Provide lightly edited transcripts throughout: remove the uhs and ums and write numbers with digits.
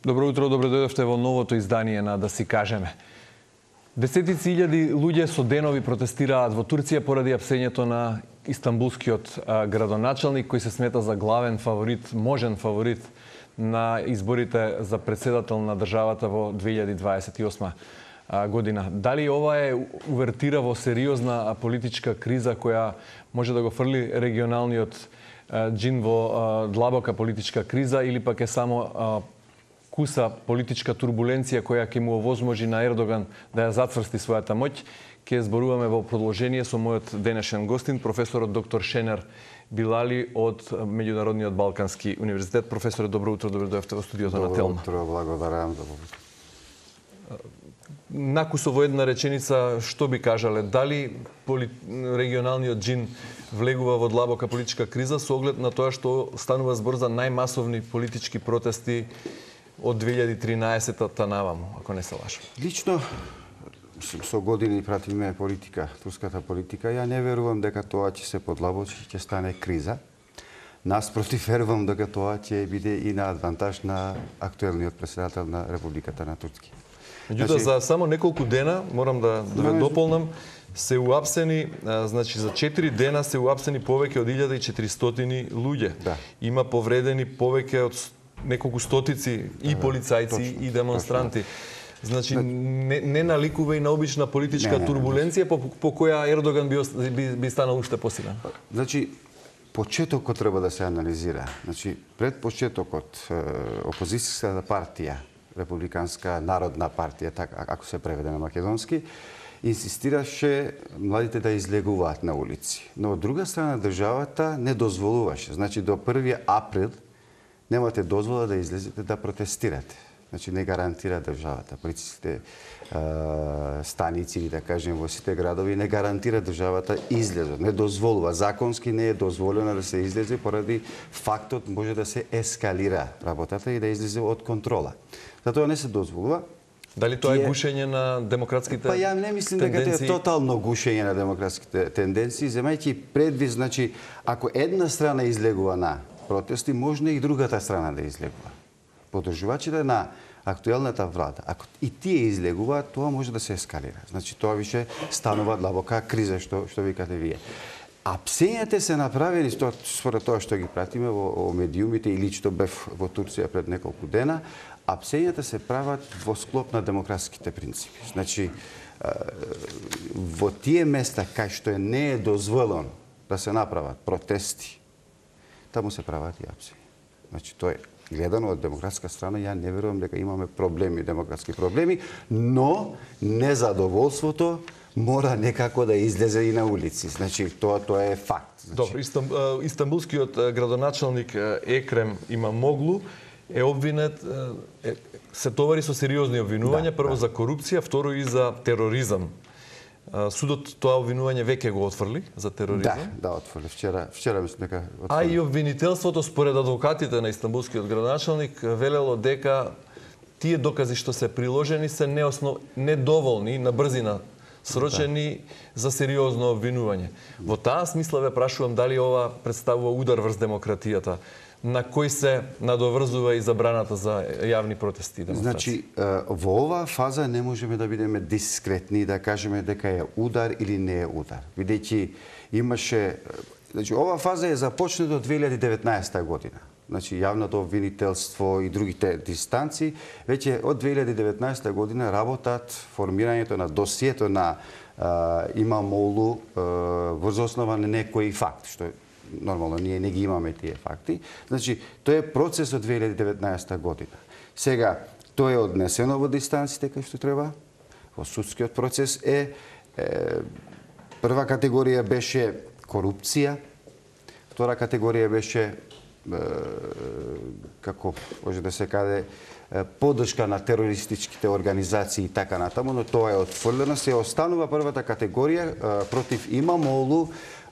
Добро утро, добро дојдовте во новото издание на Да си кажеме. Десетици илјади луѓе со денови протестираат во Турција поради апсењето на истанбулскиот градоначалник, кој се смета за главен фаворит, можен фаворит на изборите за председател на државата во 2028 година. Дали ова е увертира во сериозна политичка криза која може да го фрли регионалниот џин во длабока политичка криза, или пак е само куса политичка турбуленција која ќе му овозможи на Ердоган да ја зацврсти својата моќ? Ќе зборуваме во продолжение со мојот денешен гостин, професорот доктор Шенер Билали од Меѓународниот Балкански универзитет. Професоре, добро утро, добро дојдовте во студиото на Телма. Добро утро, благодарам. Накусо во една реченица, што би кажале? Дали регионалниот џин влегува во длабока политичка криза со оглед на тоа што станува збор за најмасовни политички протести од 2013-та наваму, ако не се лажам? Лично, со години пратиме политика, турската политика, ја не верувам дека тоа ќе се подлабочи, ќе стане криза. Наспротив, верувам дека тоа ќе биде и на адвантаж на актуелниот председател на Републиката на Турција. Меѓутоа, за само неколку дена, морам да ве дополнам, се уапсени, значи за 4 дена се уапсени повеќе од 1400 луѓе. Да. Има повредени повеќе од неколку стотици и полицајци и демонстранти. Значи, не наликува и на обична политичка турбуленција по која Ердоган би станал уште посилен. Значи, почетокот треба да се анализира. Значи, пред почетокот опозицијската партија, Републиканска народна партија, така ако се преведе на македонски, инсистираше младите да излегуваат на улици. Но од друга страна државата не дозволуваше. Значи, до 1 април немате дозвола да излезете да протестирате. Значи, не гарантира државата. Полициските станици, да кажем, во сите градови, не гарантира државата излезот. Не дозволува. Законски не е дозволено да се излезе поради фактот може да се ескалира работата и да излезе од контрола. Затоа не се дозволува. Дали тоа е гушење на демократските тенденции? Па ја не мислим дека тоа е тотално гушење на демократските тенденции, земајќи предвид, значи, ако една страна излегува на протести, може и другата страна да излегува. Подржувачите на актуелната влада, ако и тие излегуваат, тоа може да се ескалира. Значи, тоа више станува длабока криза, што викате вие. Апсењата се направени, според тоа што ги пратиме во медиумите и лично бев во Турција пред неколку дена, апсењата се прават во склоп на демократските принципи. Значи, во тие места кај што не е дозволено да се направат протести, таму се прават и апсења. Значи, тоа е гледано од демократска страна, ја не верувам дека имаме проблеми, демократски проблеми, но незадоволството мора некако да излезе и на улици. Значи, тоа е факт. Добро, истанбулскиот градоначалник Екрем Имамоглу е обвинет, се товари со сериозни обвинувања, прво за корупција, второ и за тероризам. Судот тоа обвинување веќе го отфрли за тероризам? Да, отфрли. Вчера мислам дека отфрли. А и обвинителството, според адвокатите на истанбулскиот градоначалник, велело дека тие докази што се приложени се недоволни, на брзина срочени за сериозно обвинување. Во таа смисла ве прашувам дали ова представува удар врз демократијата, на кој се надоврзува и забраната за јавни протести и демонстрации? Значи, во оваа фаза не можеме да бидеме дискретни и да кажеме дека е удар или не е удар. Бидејќи имаше... Значи, оваа фаза е започната од 2019 година. Значи, јавното обвинителство и другите дистанци веќе од 2019 година работат формирањето на досието на Имамоглу врз основа на некои факти, што нормално ние не ги имаме тие факти. Значи, тоа е процес од 2019 година. Сега, тоа е однесено во дистанците кај што треба. Во судскиот процес прва категорија беше корупција, втора категорија беше како може да се каде поддршка на терористичките организации и така натаму, но тоа е отфрлено. Се останува првата категорија против Имамоглу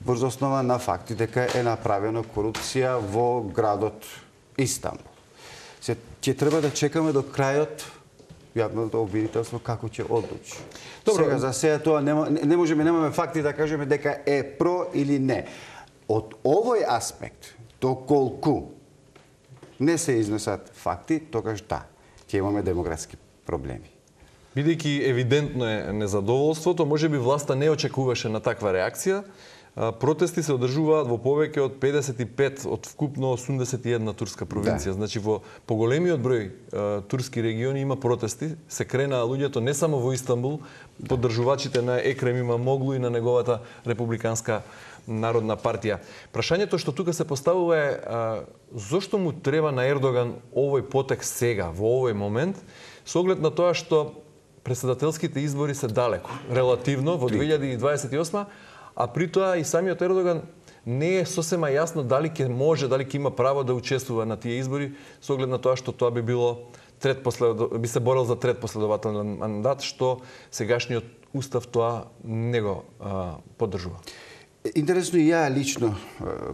врз основа на факти дека е направена корупција во градот Истанбул. Се ќе треба да чекаме до крајот јавното обвинителство како ќе одлучи. Сега за сега тоа немаме факти да кажеме дека е про или не. Од овој аспект, доколку не се изнесат факти, тогаш да. ќе ќе имаме демографски проблеми. Бидејќи евидентно е незадоволството, можеби власта не очекуваше на таква реакција. Протести се одржуваат во повеќе од 55 од вкупно 81 турска провинција. Да. Значи во поголемиот број турски региони има протести. Се кренаа луѓето не само во Истанбул, поддржувачите на Екрем Имамоглу и на неговата Републиканска народна партија. Прашањето што тука се поставува е зошто му треба на Ердоган овој потекст сега, во овој момент, со оглед на тоа што претседателските избори се далеко, релативно во 2028, а при тоа и самиот Ердоган не е сосема јасно дали ќе може, дали ќе има право да учествува на тие избори, со оглед на тоа што тоа би се борел за трет последователен мандат, што сегашниот устав тоа не го поддржува. Интересно и ја лично,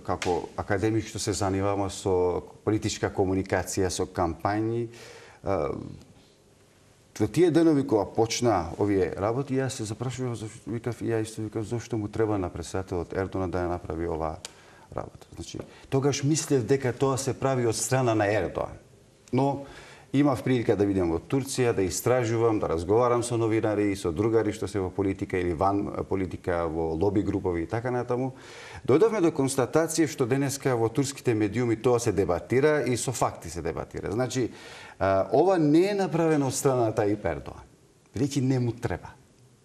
како академик што се занимавам со политичка комуникација, со кампањи, во тие денови кога почна овие работи, јас се запрашував, викав зошто му треба на претседателот Ердоган да ја направи оваа работа. Значи, тогаш мислев дека тоа се прави од страна на Ердоган. Но имав прилика да видам во Турција, да истражувам, да разговарам со новинари и со другари што се во политика или ван политика, во лоби групови и така натаму. Дојдовме до констатација што денеска во турските медиуми тоа се дебатира и со факти се дебатира. Значи, ова не е направено од страна на Тајип Ердоган, бидејќи не му треба.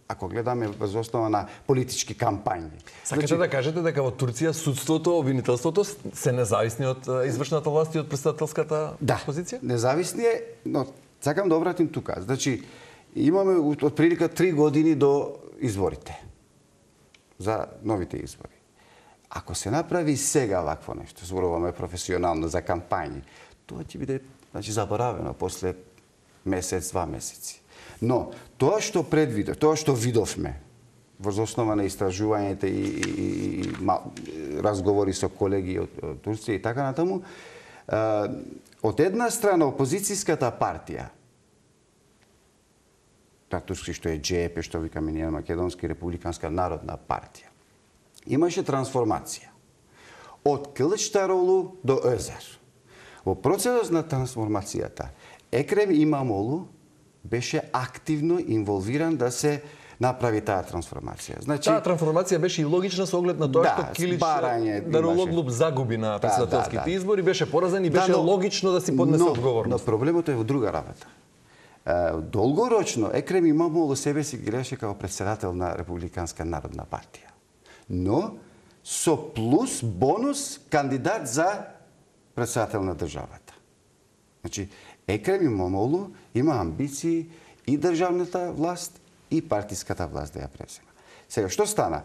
Ако гледаме во основа на политички кампањи. Сакате да кажете дека во Турција судството, обвинителството се независни од извршната власт и од претседателската позиција? Да, независни е, но сакам да обратим тука. Значи, имаме отприлика 3 години до изборите. За новите избори. Ако се направи сега вакво нешто, зборуваме професионално за кампањи, тоа ќе биде заборавено после месец, 2 месеци. Но тоа што предвидов, тоа што видовме во основа на истражувањето и разговори со колеги од Турција и така натаму, од една страна опозицијската партија, та турски што е џЕП, што викаме ние Македонски Републиканска народна партија, имаше трансформација од Кылычдарогlu до Өзер. Во процесот на трансформацијата Екрем Имамоглу беше активно инволвиран да се направи таа трансформација. Значи, таа трансформација беше и логична со оглед на тоа што Килич Дарулоглу загуби на претседателските избори, беше поразен и беше логично да си поднесе одговорност. Но проблемот е во друга работа. Долгорочно Екрем Имамоглу себе си гледаше како претседател на Републиканска народна партија. Но со плюс бонус кандидат за претседател на државата. Значи, Екрем Имамоглу има амбиции и државната власт и партиската власт да ја превзема. Сега, што стана?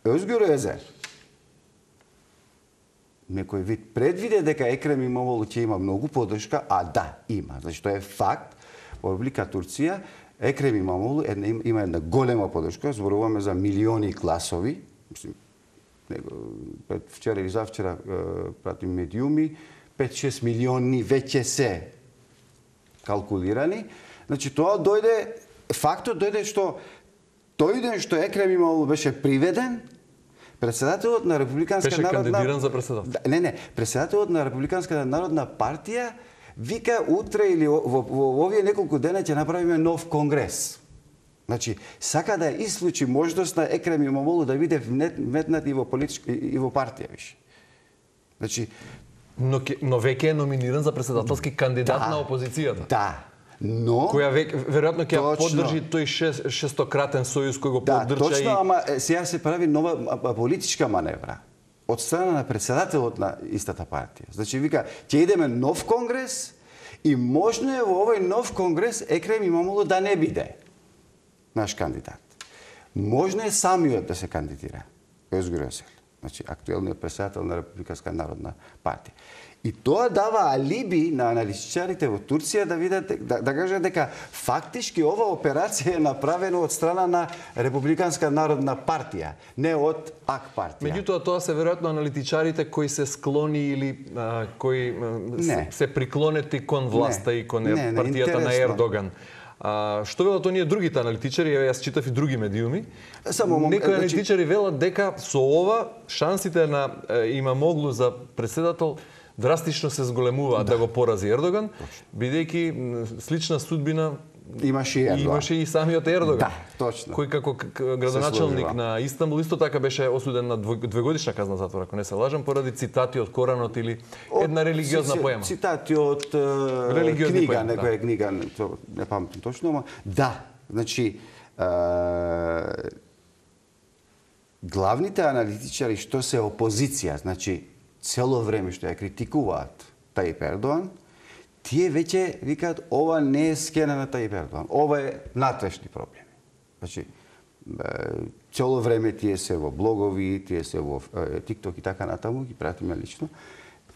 Өзгур Өзер некој вид предвиде дека Екрем Имамоглу ќе има многу поддршка, а да, има. Значи, тоа е факт. Во Република Турција Екрем Имамоглу има една голема поддршка, зборуваме за милиони гласови. Мислим, вчера или завчера пратим медиуми, 5-6 милиони веќе се калкулирани. Значи, тоа фактот дојде што тој ден што Екрем Имамоглу беше приведен, претседателот на Републиканска народна... Беше кандидиран за претседател. Не, претседателот на Републиканска народна партија вика утре или во овие неколку дена ќе направиме нов конгрес. Значи, сака да исклучи можност на Екрем Имамоглу да биде вметнат и во политичка и во партија више. Значи, но веќе е номиниран за претседателски кандидат на опозицијата. Да. Но која веројатно ќе поддржи тој шестократен сојуз кој го поддржа. Да, точно, ама сега се прави нова политичка маневра од страна на претседателот на истата партија. Значи вика, ќе идеме нов конгрес и можно е во овој нов конгрес Екрем Имамоглу да не биде наш кандидат. Можно е самиот да се кандидира. Өзгур Өзер, значи актуелниот претседател на Републиканска народна партија. И тоа дава алиби на аналитичарите во Турција да видат, да кажат дека фактички ова операција е направена од страна на Републиканска народна партија, не од АК партија. Меѓутоа тоа се веројатно аналитичарите кои се склони или кои се приклонети кон власта и кон партијата на Ердоган. Што велат оние другите аналитичари, јас читав и други медиуми, некои аналитичари велат дека со ова шансите на Имамоглу за претседател драстично се зголемуваат да го порази Ердоган, бидејќи слична судбина имаше и самиот Ердоган. Да, точно. Кој како градоначалник на Истанбул исто така беше осуден на двегодишна казна затвор, ако не се лажам, поради цитати од Коранот или една религиозна поема. Цитати од книга, некоја книга, не памтам точно, ама да, значи главните аналитичари што се опозиција, значи цело време што ја критикуваат Тајип Ердоган, тие веќе викаат ова не е скена на Тајип Ердоган, ова е натрешни проблеми. Значи цело време тие се во блогови, тие се во TikTok и така натаму, ги пратиме лично.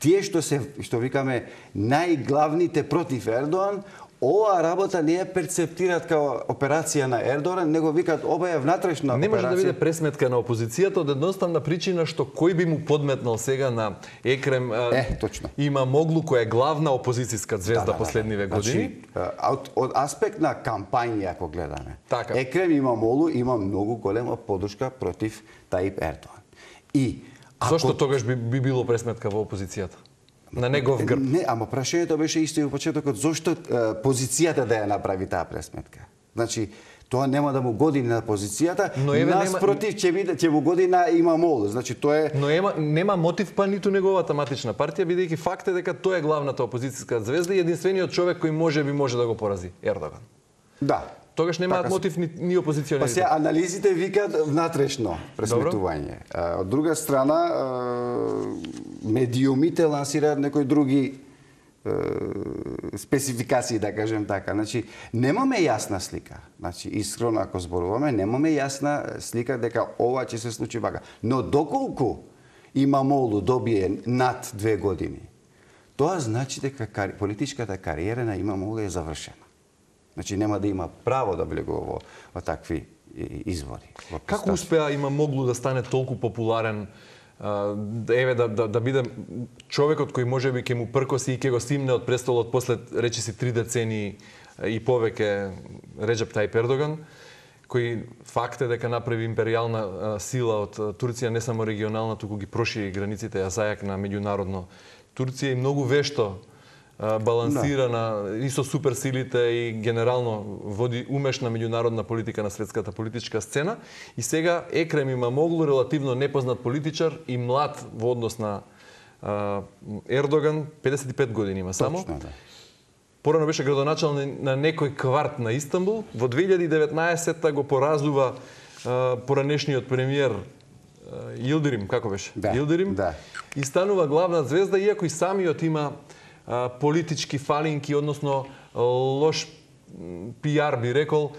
Тие што викаме најглавните против Ердоган, оваа работа не ја перцептираат као операција на Ердоган, него викаат ова е внатрешна операција. Не може да биде пресметка на опозицијата од едноставна причина што кој би му подметнал сега на Екрем точно. Имамоглу, која е главна опозицијска звезда последниве години. Значи, од аспект на кампања, ако гледаме, така. Екрем Имамоглу има многу голема поддршка против Тајип Ердоган. Зошто тогаш би било пресметка во опозицијата? На негов грб. Не, ама прашањето беше исто и во почетокот, зошто позицијата да ја направи таа пресметка? Значи, тоа нема да му годи на позицијата, наспротив ќе му годи на Имамоглу. Значи тоа е. Но нема мотив па ниту неговата матична партија, бидејќи факт е дека тоа е главната опозицијска звезда и единствениот човек кој може да го порази Ердоган. Да. Тогаш немаат мотив ни опозиционерите. Па сега анализите викаат внатрешно пресметување. Од друга страна, медиумите лансираат некои други спецификации, да кажем така. Значи, немаме јасна слика. Значи, искрено ако зборуваме, немаме јасна слика дека ова ќе се случи вака. Но доколку Имамоглу добие над 2 години, тоа значи дека политичката кариера на Имамоглу е завршена. Значи нема да има право да влегува во такви извори. Како успеа Имамоглу да стане толку популарен, да биде човекот кој можеби ќе му пркоси и ќе го стимне од престолот после речиси 3 децении и повеќе Реджеп Тајип Ердоган, кој факт е дека направи империјална сила од Турција, не само регионална, туку ги прошири границите, ја зајак на меѓународно Турција и многу вешто балансира и со суперсилите и генерално води умешна меѓународна политика на светската политичка сцена. И сега Екрем Имамоглу, релативно непознат политичар и млад во однос на Ердоган, 55 години има само. Точно, да. Порано беше градоначалник на некој кварт на Истанбул. Во 2019 го поразува поранешниот премиер Илдирим, како беше? Да, Илдирим. Да. И станува главна звезда, иако и самиот има политички фалинки, односно лош пиар би рекол.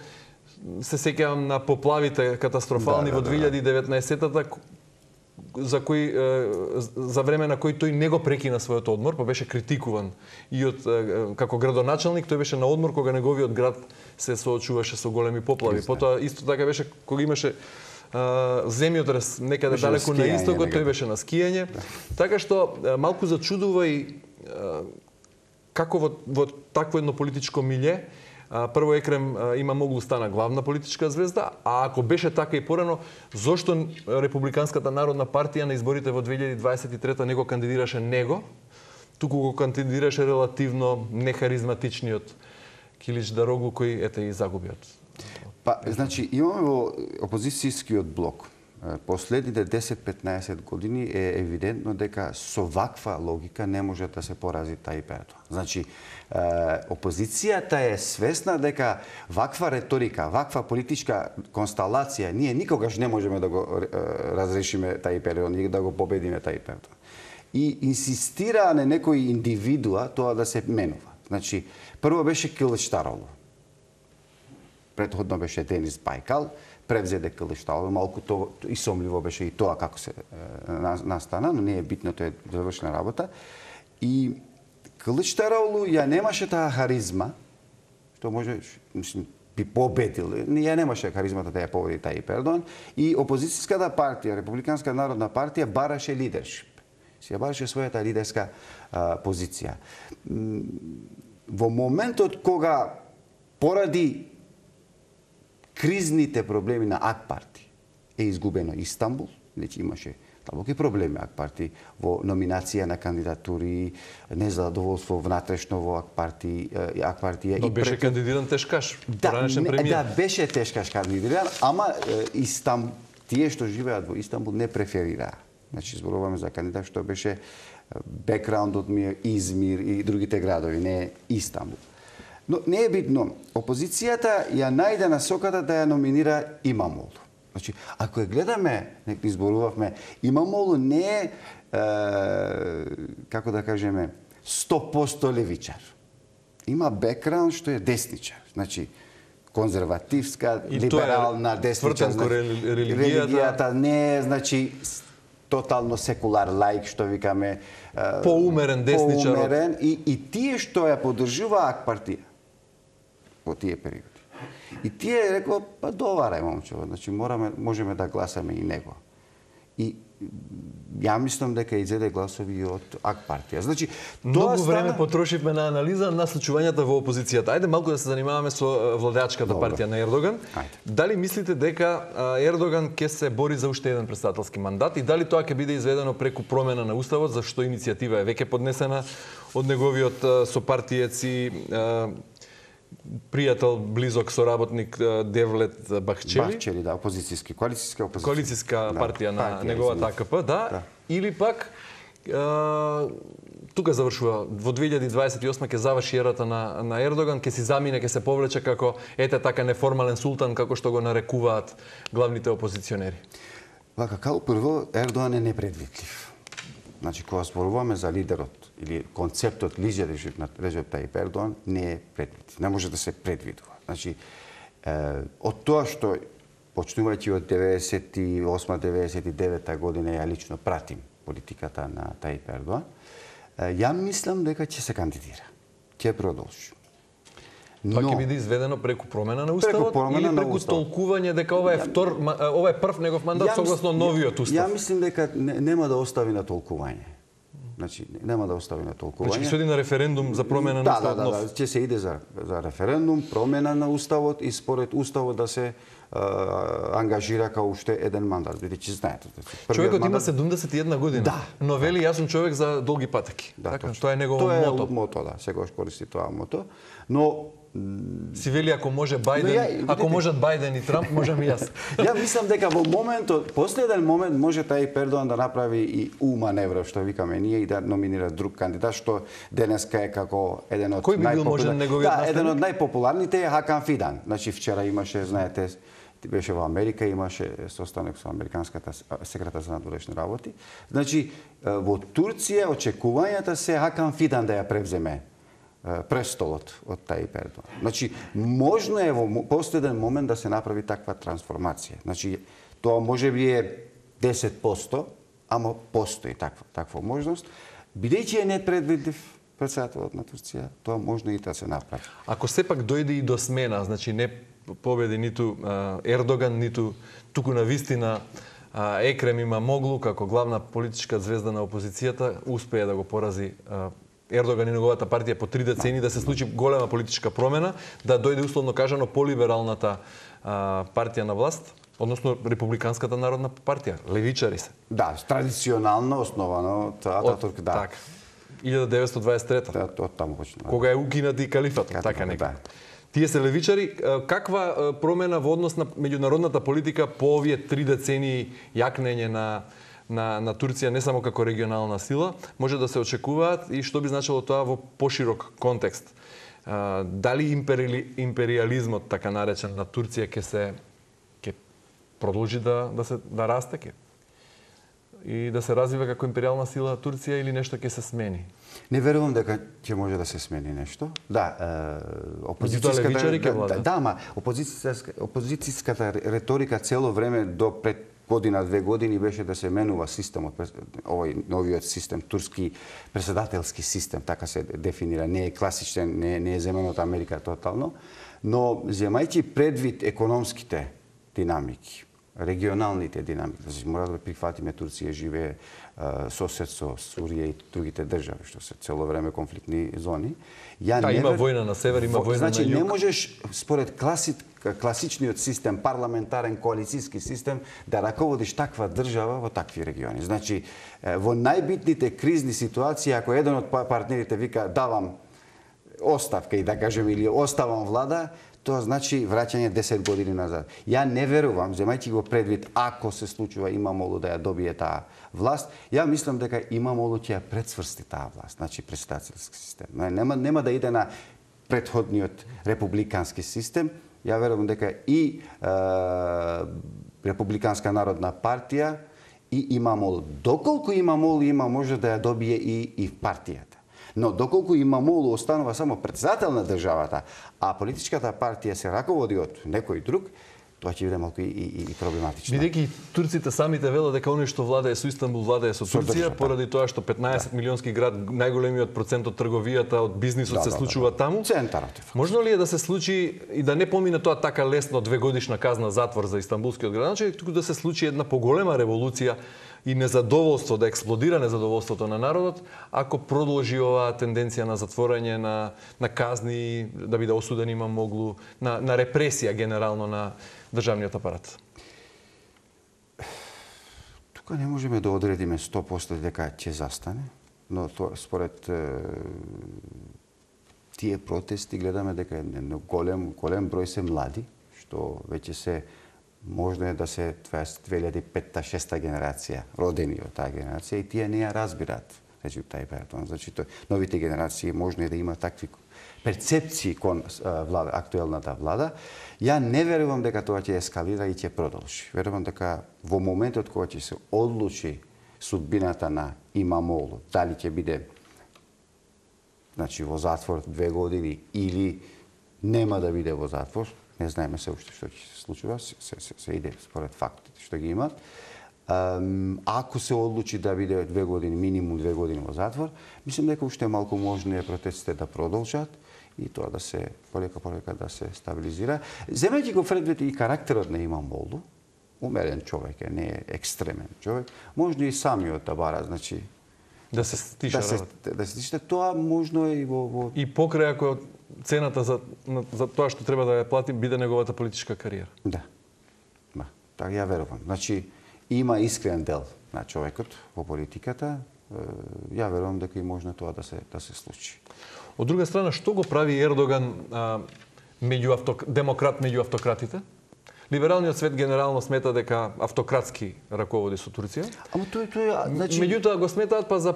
Се сеќавам на поплавите катастрофални во 2019-та, за време на кој тој не го прекина својот одмор, па беше критикуван и како градоначалник, тој беше на одмор кога неговиот град се соочуваше со големи поплави. Потоа исто така беше кога имаше земјотрес некаде далеку на истокот, тој беше на скијање. Така што малку зачудува и како во такво едно политичко милје, прво Екрем Имамоглу стана главна политичка звезда, а ако беше така и порано, зошто Републиканската народна партија на изборите во 2023 не го кандидираше него, туку го кандидираше релативно нехаризматичниот Килич Дароглу, кој ете и загубиот. Па, значи, имаме во опозицијскиот блок последните 10-15 години е евидентно дека со ваква логика не може да се порази Тајип Ердоган. Значи, опозицијата е свесна дека ваква реторика, ваква политичка консталација, ние никогаш не можеме да го разрешиме Тајип Ердоган и да го победиме Тајип Ердоган. И инсистира на некои индивидуа тоа да се менува. Значи, прво беше Киличдароглу. Претходно беше Денис Бајкал, превзеде Киличдароглу, малку и сомливо беше и тоа како се настана, но не е битно, тоа е завршена работа. И Киличдароглу ја немаше таа харизма, што може, мислим, би победил. Ја немаше харизмата да ја победи Тајип Ердоган и опозицијската партија, Републиканска народна партија, бараше лидершип. Се бараше својата лидерска позиција. Во моментот кога поради кризните проблеми на АК партија е изгубено Истанбул, значи имаше длабоки проблеми ак партии во номинација на кандидатури, незадоволство внатрешно во ак партија. Но беше кандидиран тешкаш, поранешен премиер. Да, беше тешкаш кандидиран, ама тие што живеат во Истанбул не преферираа. Значи, зборуваме за кандидат што беше бекграундот ми е Измир и другите градови, не Истанбул. Но не е битно. Опозицијата ја најде насоката да ја номинира Имамолу. Значи, ако ја гледаме, нека изборувавме, Имамолу не е, како да кажеме, 100% левичар. Има бекграунд што е десничар. Значи, конзервативска, либерална, десничар. Религијата не е, значи, тотално секулар лаик, што викаме. Поумерен десничар. Поумерен и тие што ја поддржува ак партија во тие периоди. И тие рекла, па доварај момчево, значи можеме да гласаме и него. И ја мислам дека изеде гласови од ак партија. Значи, многу време потрошивме на анализа на случувањата во опозицијата. Ајде малку да се занимаваме со владеачката партија на Ердоган. Дали мислите дека Ердоган ќе се бори за уште еден претседателски мандат и дали тоа ќе биде изведено преку промена на уставот, за што иницијатива е веќе поднесена од неговиот сопартиец и пријател, близок соработник Девлет Бахчели. Бахчели, да, коалицијска партија на неговата АКП, да. Или пак тука завршува во 2028 ќе заврши ерата на Ердоган, ќе си замине, ќе се повлече како така неформален султан како што го нарекуваат главните опозиционери. Вака, како прво, Ердоган е непредвидлив. Значи, кога зборуваме за лидерот или концептот лидер Реджеп Тајип Ердоган не е предвидив. Не може да се предвидува. Значи, од тоа што, почнувајќи од 98-99 година, ја лично пратим политиката на Тајип Ердоган, ја мислам дека ќе се кандидира. Ќе продолжи. Тоа ќе биде изведено преку промена на уставот или преку толкување дека ова е прв негов мандат согласно новиот устав? Ја мислим дека нема да остави на толкување. Значи, нема да остави на толкување. Значи, ќе се оди на референдум за промена на уставот? Да, ќе се иде за референдум, промена на уставот и според уставот да се ангажира као уште еден мандат. Бидејќи знаете. Човекот има 71 година. Да. Но вели, јас сум човек за долги патеки. Да, тоа е негово мото. Тоа е мото, да. Сегаш користи тоа мото. Но си вели ако може Бајден, ако можат Бајден и Трамп, можам и јас. Ја мислам дека во моментот, последен момент може Тајип Ердоган да направи и маневра, што викаме ние, и да номинира друг кандидат, што денеска е како еден од Кој би бил можен неговиот наследник? Еден од најпопуларните е Хакан Фидан. Значи вчера имаше, знаете, беше во Америка, имаше состанок со американската секретар за надворешни работи. Значи во Турција очекувањата се Хакан Фидан да ја превземе престолот од Тајип Ердоган. Значи, можно е во последен момент да се направи таква трансформација. Значи, тоа може би е 10%, ама постои таква можност. Бидејќи е непредвидив претседателот на Турција, тоа можно и да се направи. Ако сепак дојде и до смена, значи не победи ниту Ердоган, ниту туку на вистина Екрем Имамоглу како главна политичка звезда на опозицијата, успее да го порази Ердоган и неговата партија по 3 децени, да се случи голема политичка промена, да дојде условно кажано полибералната партија на власт, односно Републиканската народна партија, левичари се. Да, традиционално основано од Ататурк, да. Така. 1923-та. Од таму почнува. Кога е укинат и калифатот, така некако. Тие се левичари. Каква промена во однос на меѓународната политика по овие 3 децени јакнење на Турција не само како регионална сила може да се очекуваат и што би значило тоа во поширок контекст? Дали империализмот, така наречен, на Турција ќе продолжи да расте и да се развива како империјална сила Турција или нешто ќе се смени? Не верувам дека ќе може да се смени нешто. Да, опозицијската риторика цело време до пред година-две години беше да се менува системот, овој новиот систем, турски претседателски систем, така се дефинира. Не е класичен, не е земен од Америка тотално, но земајќи предвид економските динамики, регионалните динамики. Значи, мора да прифатиме Турција живее сосед со Сурија и другите држави, што се цело време конфликтни зони. Има војна на север, има војна значи, на југ. Значи, не можеш, според класичниот систем, парламентарен, коалицијски систем, да раководиш таква држава во такви региони. Значи, во најбитните кризни ситуации, ако еден од партнерите вика давам оставка и да кажем или оставам влада, тоа значи враќање 10 години назад. Ја не верувам, земајќи го предвид, ако се случува Имамолу да ја добие таа власт, ја мислам дека Имамолу ќе ја предсврсти таа власт, значи председателски систем. Нема да иде на претходниот републикански систем. Ја верувам дека и Републиканска народна партија и Имамолу, доколку Имамолу има може да ја добие и партијата. Но доколку Имамолу останува само председател на државата, а политичката партија се раководи од некој друг, тоа ќе биде малку и проблематично. Бидејќи турците самите велат дека оној што владее со Истанбул владее со Турција, поради тоа што 15 милионски град, најголемиот процент од трговијата, од бизнисот се случува таму. Центарот. Можно ли е да се случи и да не помине тоа така лесно 2-годишна казна затвор за истанбулскиот градоначелник, туку да се случи една поголема револуција и незадоволство, да експлодира незадоволството на народот, ако продолжи оваа тенденција на затворање, на казни, да биде осуден Имамоглу, на репресија генерално на државниот апарат? Тука не можеме да одредиме 100% дека ќе застане, но според тие протести гледаме дека голем број се млади, што веќе се можно е да се 2005-2006 генерација, родени од таа генерација, и тие не ја разбираат тај период. Значи, новите генерации можно е да има такви перцепции кон актуелната влада. Ја не верувам дека тоа ќе ескалира и ќе продолжи. Верувам дека во моментот кога ќе се одлучи судбината на Имамолу, дали ќе биде во затвор 2 години или нема да биде во затвор, не знаеме се уште што ќе се случува, се иде според фактите што ги имат. Ако се одлучи да биде 2 години, минимум 2 години во затвор, мислам дека уште малку можно е протестите да продолжат и тоа да се полека да се стабилизира. Земејќи го предвид и карактерот на Имамолу, умерен човек е, не е екстремен човек, можно и самиот да бара, значи да се стиша да се стиша, тоа можно е и во и покрај ако цената за тоа што треба да ја плати биде неговата политичка кариера. Да. Така ја верувам. Значи има искрен дел на човекот во политиката. Ја верувам дека и можно тоа да се случи. Од друга страна, што го прави Ердоган демократ меѓу автократите? Либералниот свет генерално смета дека автократски раководи со Турција. Ама тоа значи меѓутоа го сметаат па за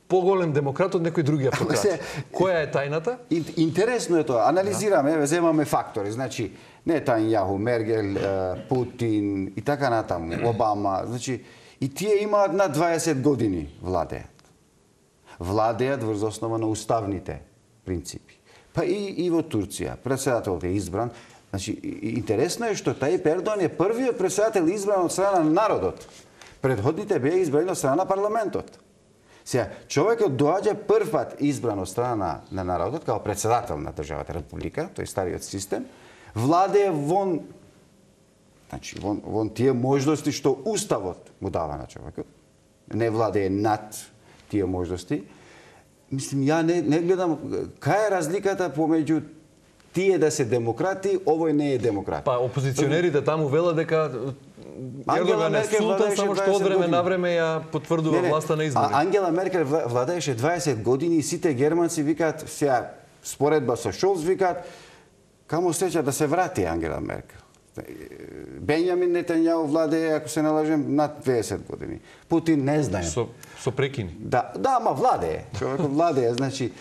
поголем демократ од некои други автократи. Која е тајната? Интересно е тоа. Анализираме, земаме фактори. Значи, Нетањаху, Мергел, Путин и така натаму, Обама. Значи, и тие имаат над 20 години владеат. Владеат врз основа на уставните принципи. Па и во Турција. Председателот е избран. Значи, интересно е што Тајип Ердоган е првиот председател избран од страна на народот. Предходните беа избрани од страна на парламентот. Сега, човекот доаѓа прв пат избран од страна на народот, као председател на државата република, тој стариот систем, владее вон тие можности што уставот му дава на човекот. Не владее над тие можности. Мислим, ја не гледам кај е разликата помеѓу тие да се демократи, овој не е демократ. Па опозиционерите таму велат дека Ердоган е султан, само што од време на време ја потврдува власта на избори. Ангела Меркел владееше 20 години и сите германци викаат, сега споредба со Шолц викаат, каму среќа да се врати Ангела Меркел. Бенјамин Нетањаху владее, ако се налажем, над 20 години. Путин не знае. Со прекини. Да, ама владее. Човекот владее, значи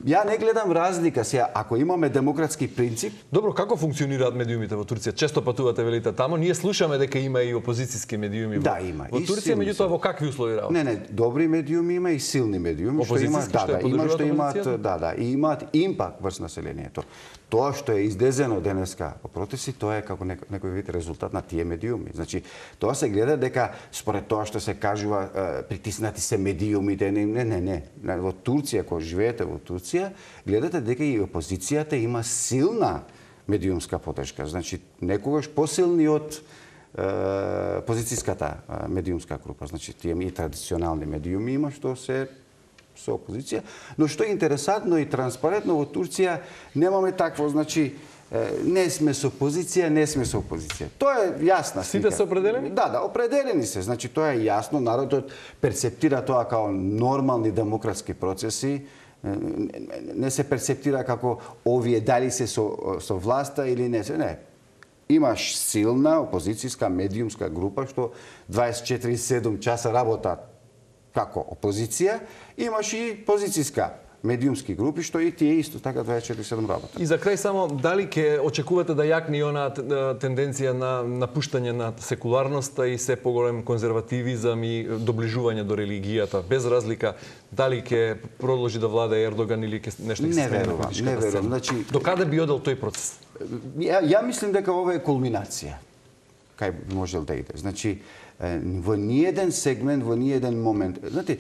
ја не гледам разлика сега ако имаме демократски принцип. Добро, како функционираат медиумите во Турција? Често патувате, велите тамо, ние слушаме дека има и опозициски медиуми во Турција, меѓутоа во какви услови работат? Не, добри медиуми има и силни медиуми што имаат импакт врз населението. Тоа што е излезено денеска во протести, тоа е како некој вид резултат на тие медиуми. Значи, тоа се гледа дека според тоа што се кажува притиснати се медиумите, не. Во Турција, кога живеете во Турција, гледате дека и опозицијата има силна медиумска поддршка. Значи, некогаш посилни од позицијската медиумска група. Значи, тие и традиционални медиуми има што се со опозиција. Но што е интересантно и транспарентно, во Турција немаме такво, значи, не сме со опозиција, не сме со опозиција. Тоа е јасна слика. Сите се определени? Да, определени се. Значи, тоа е јасно. Народот перцептира тоа како нормални демократски процеси. Не се перцептира како овие дали се со власта или не се. Не. Имаш силна опозицијска медиумска група што 24/7 часа работат како опозиција, имаш и позицијска медиумски групи што и тие исто така 24/7 работат. И за крај само, дали ќе очекувате да јакне и она тенденција на напуштање на секуларноста и се поголем конзервативизам и доближување до религијата, без разлика дали ќе продолжи да влада Ердоган или ќе нешто ќе се смени на политичката сцена? Значи, до каде би одел тој процес? Ја мислим дека ова е кулминација. Кај би можел да иде. Значи, во ниеден сегмент, во ниеден момент. Знаете,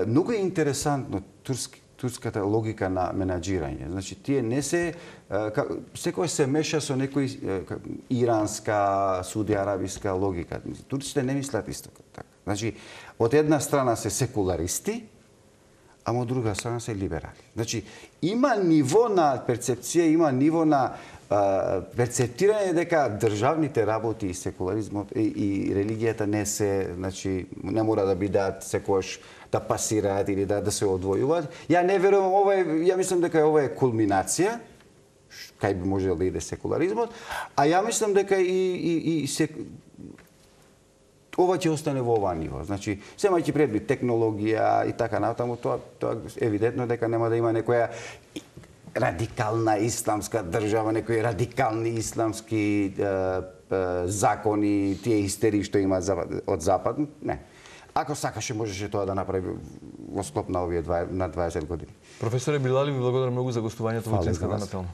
многу е интересантно турската логика на менаџирање. Значи, тие не се секој се меша со некој иранска, саудиарабиска логика. Турците не мислат исто така. Значи, од една страна се секуларисти, ама од друга страна се либерали. Значи, има ниво на перцепција, има ниво на перцептирање дека државните работи и секуларизмот и религијата не се, значи, не мора да бидат секојаш да пасираат или да се одвојуваат. Ја не верувам, ја мислам дека ова е кулминација, кај би можел да иде секуларизмот, а ја мислам дека ова ќе остане во оваа ниво. Значи, земајќи предвид технологија и така натаму, тоа евидентно дека нема да има некоја радикална исламска држава, некои радикални исламски закони, тие истерии што има од Запад. Не. Ако сакаше, можеше тоа да направи во склоп на овие на 20 години. Професоре Билали, ви благодарам многу за гостувањето во Витринската на Телмо.